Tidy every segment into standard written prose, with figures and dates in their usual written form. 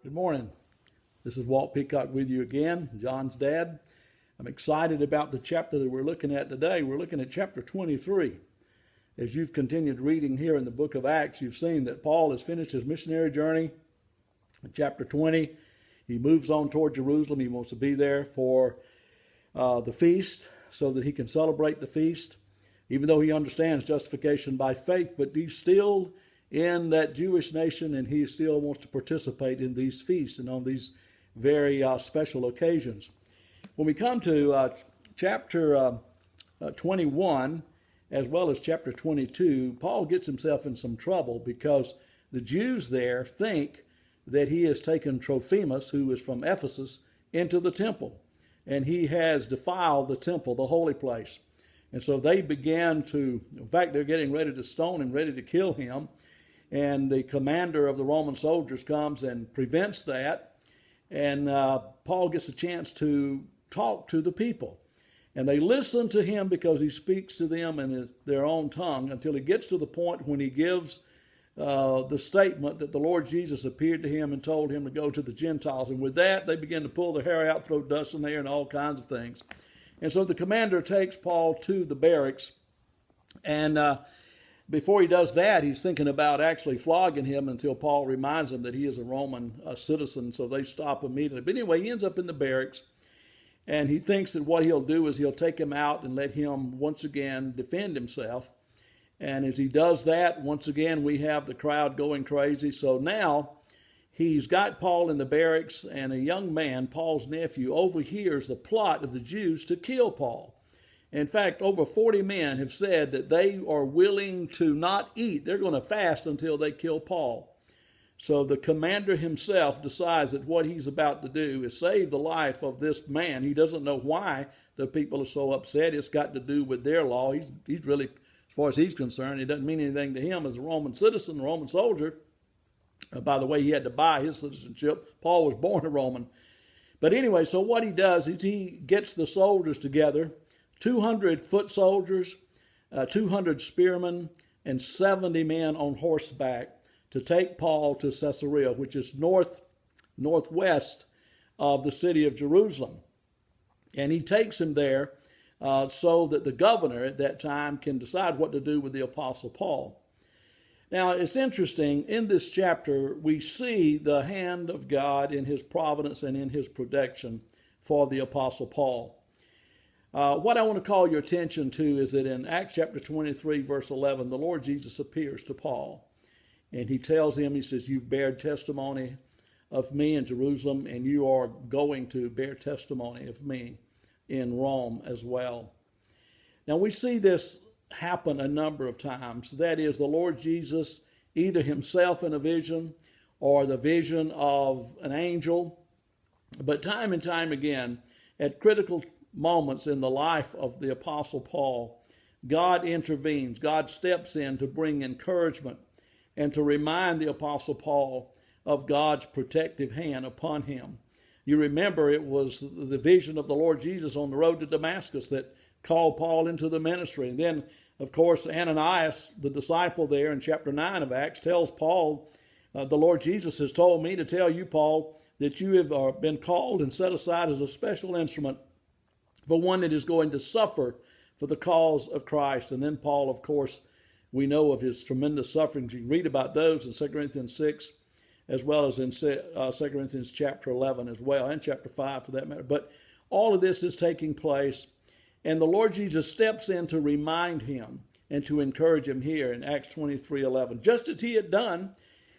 Good morning. This is Walt Peacock with you again, John's dad. I'm excited about the chapter that we're looking at today. We're looking at chapter 23. As you've continued reading here in the book of Acts, you've seen that Paul has finished his missionary journey. In chapter 20, he moves on toward Jerusalem. He wants to be there for the feast so that he can celebrate the feast, even though he understands justification by faith, but he's still in that Jewish nation, and he still wants to participate in these feasts and on these very special occasions. When we come to chapter 21, as well as chapter 22, Paul gets himself in some trouble because the Jews there think that he has taken Trophimus, who is from Ephesus, into the temple, and he has defiled the temple, the holy place. And so they began to, in fact, they're getting ready to stone him, ready to kill him. And the commander of the Roman soldiers comes and prevents that. And Paul gets a chance to talk to the people. And they listen to him because he speaks to them in their own tongue until he gets to the point when he gives the statement that the Lord Jesus appeared to him and told him to go to the Gentiles. And with that, they begin to pull their hair out, throw dust in there, and all kinds of things. And so the commander takes Paul to the barracks, and before he does that, he's thinking about actually flogging him until Paul reminds him that he is a Roman citizen, so they stop immediately. But anyway, he ends up in the barracks, and he thinks that what he'll do is he'll take him out and let him once again defend himself. And as he does that, once again, we have the crowd going crazy. So now he's got Paul in the barracks, and a young man, Paul's nephew, overhears the plot of the Jews to kill Paul. In fact, over 40 men have said that they are willing to not eat. They're going to fast until they kill Paul. So the commander himself decides that what he's about to do is save the life of this man. He doesn't know why the people are so upset. It's got to do with their law. He's really, as far as he's concerned, it doesn't mean anything to him as a Roman citizen, a Roman soldier. By the way, he had to buy his citizenship. Paul was born a Roman. But anyway, so what he does is he gets the soldiers together, 200 foot soldiers, 200 spearmen, and 70 men on horseback to take Paul to Caesarea, which is northwest of the city of Jerusalem. And he takes him there so that the governor at that time can decide what to do with the Apostle Paul. Now, it's interesting, in this chapter, we see the hand of God in his providence and in his protection for the Apostle Paul. What I want to call your attention to is that in Acts chapter 23, verse 11, the Lord Jesus appears to Paul. And he tells him, he says, you've bared testimony of me in Jerusalem, and you are going to bear testimony of me in Rome as well. Now, we see this happen a number of times. That is, the Lord Jesus, either himself in a vision or the vision of an angel. But time and time again, at critical moments in the life of the Apostle Paul, God intervenes. God steps in to bring encouragement and to remind the Apostle Paul of God's protective hand upon him. You remember it was the vision of the Lord Jesus on the road to Damascus that called Paul into the ministry. And then, of course, Ananias, the disciple there in chapter 9 of Acts, tells Paul, the Lord Jesus has told me to tell you, Paul, that you have been called and set aside as a special instrument for one that is going to suffer for the cause of Christ. And then Paul, of course, we know of his tremendous sufferings. You can read about those in 2 Corinthians 6, as well as in 2 Corinthians chapter 11 as well, and chapter 5 for that matter. But all of this is taking place, and the Lord Jesus steps in to remind him and to encourage him here in Acts 23:11, just as he had done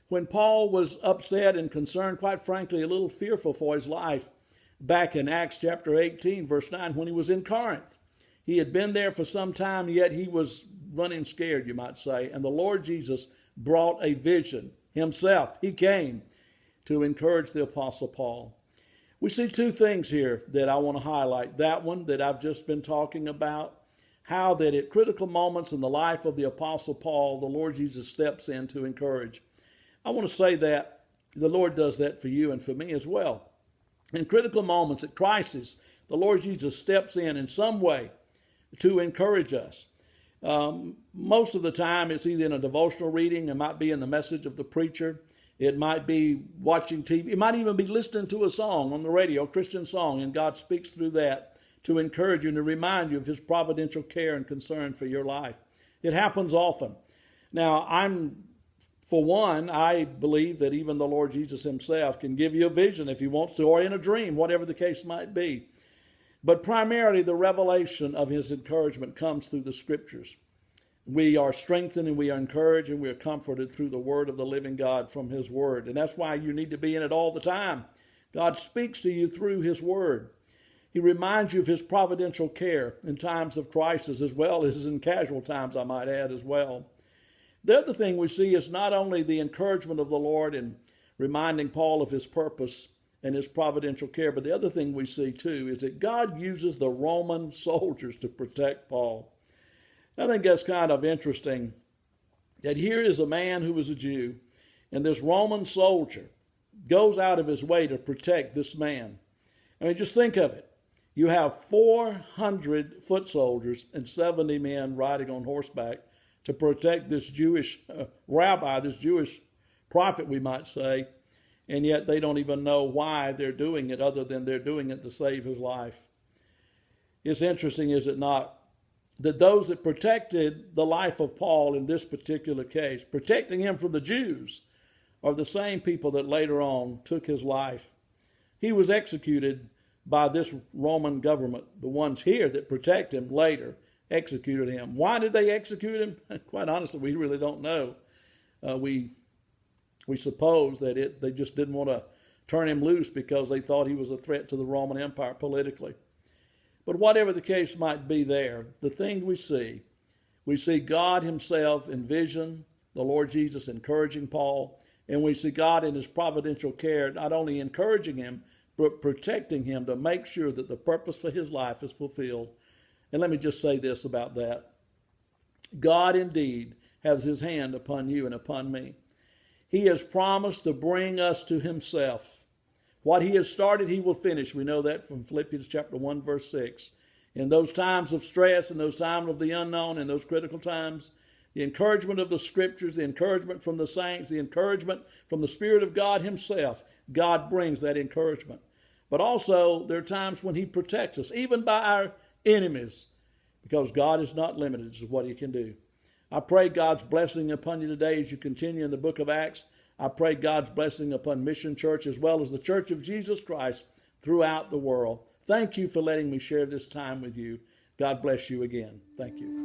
when Paul was upset and concerned, quite frankly, a little fearful for his life, back in Acts chapter 18, verse 9, when he was in Corinth. He had been there for some time, yet he was running scared, you might say. And the Lord Jesus brought a vision himself. He came to encourage the Apostle Paul. We see two things here that I want to highlight. That one that I've just been talking about, how that at critical moments in the life of the Apostle Paul, the Lord Jesus steps in to encourage. I want to say that the Lord does that for you and for me as well. In critical moments, at crisis, the Lord Jesus steps in some way to encourage us. Most of the time, it's either in a devotional reading, it might be in the message of the preacher, It might be watching TV. It might even be listening to a song on the radio, a Christian song, and God speaks through that to encourage you and to remind you of his providential care and concern for your life. It happens often. Now, for one, I believe that even the Lord Jesus himself can give you a vision if he wants to, or in a dream, whatever the case might be. But primarily, the revelation of his encouragement comes through the Scriptures. We are strengthened and we are encouraged and we are comforted through the word of the living God from his word. And that's why you need to be in it all the time. God speaks to you through his word. He reminds you of his providential care in times of crisis as well as in casual times, I might add as well. The other thing we see is not only the encouragement of the Lord in reminding Paul of his purpose and his providential care, but the other thing we see too is that God uses the Roman soldiers to protect Paul. I think that's kind of interesting that here is a man who was a Jew, and this Roman soldier goes out of his way to protect this man. I mean, just think of it. You have 400 foot soldiers and 70 men riding on horseback to protect this Jewish rabbi, this Jewish prophet, we might say, and yet they don't even know why they're doing it other than they're doing it to save his life. It's interesting, is it not, that those that protected the life of Paul in this particular case, protecting him from the Jews, are the same people that later on took his life. He was executed by this Roman government. The ones here that protect him later executed him. Why did they execute him? Quite honestly, we really don't know. We suppose that they just didn't want to turn him loose because they thought he was a threat to the Roman Empire politically. But whatever the case might be there, the thing we see God himself in vision, the Lord Jesus encouraging Paul, and we see God in his providential care, not only encouraging him, but protecting him to make sure that the purpose for his life is fulfilled. And let me just say this about that. God indeed has his hand upon you and upon me. He has promised to bring us to himself. What he has started, he will finish. We know that from Philippians chapter 1, verse 6. In those times of stress, in those times of the unknown, in those critical times, the encouragement of the Scriptures, the encouragement from the saints, the encouragement from the Spirit of God himself, God brings that encouragement. But also, there are times when he protects us, even by our enemies, because God is not limited to what he can do. I pray God's blessing upon you today as you continue in the book of Acts. I pray God's blessing upon Mission Church as well as the Church of Jesus Christ throughout the world. Thank you for letting me share this time with you. God bless you again. Thank you.